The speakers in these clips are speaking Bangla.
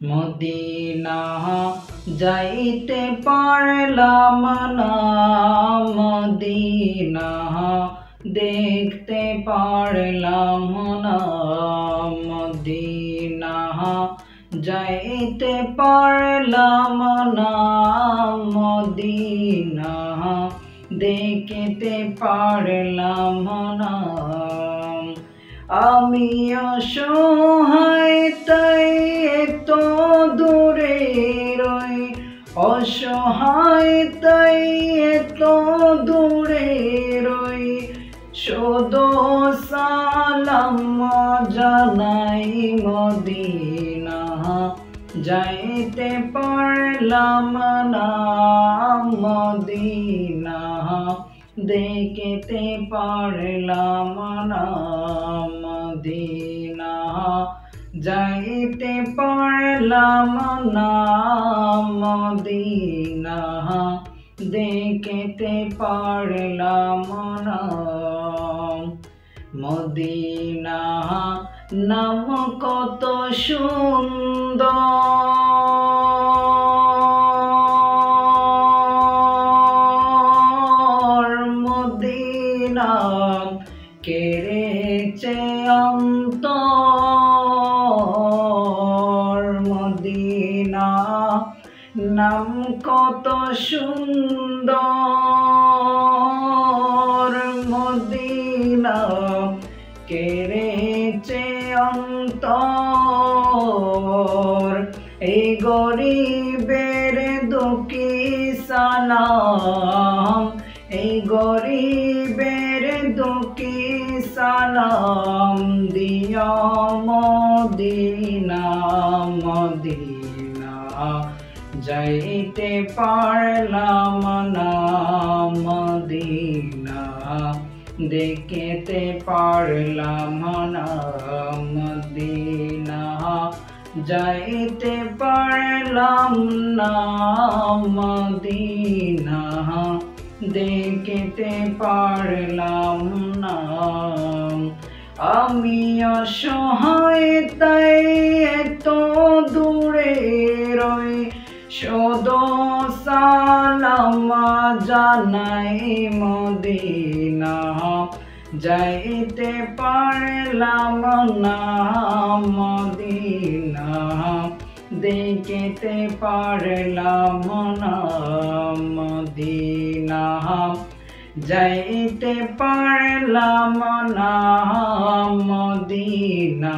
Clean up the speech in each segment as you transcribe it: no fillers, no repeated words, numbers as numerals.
মদিনা যাইতে পারলাম না, মদিনা দেখতে পারলাম না, মদিনা যাইতে পারলাম না, মদিনা দেখতে পারলাম না। আমি অসহায় তাই এতো দূরে রই, অসহায় তাই এতো দূরে রই, শুধু সালাম জানাই মদিনা যাইতে পারলাম না, মদিনা দেখতে পারলাম না, মদিনা যাইতে পারলাম না, মদিনা দেখতে পারলাম না। মদিনা নাম কত সুন্দর, মদিনা কেড়েছে অন্তর, মদিনা নাম কত সুন্দর, মদিনা কেড়েছে অন্তর। এই গরিবের দুঃখী সালাম, এই গরিবের দুঃখী সালাম দিও মদিনা, মদিনা যাইতে পারলাম না, মদিনা দেখতে পারলাম না, মদিনা যাইতে পারলাম না, মদিনা দেখতে পারলাম না। আমি অসহায় তাই এতো দূরে রই, শুধু সালাম জানাই মদিনা যাইতে পারলাম না, মদিনা দেখতে পারলাম না, মদিনা যাইতে পারলাম না, মদিনা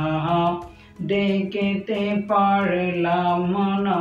দেখতে পারলাম না।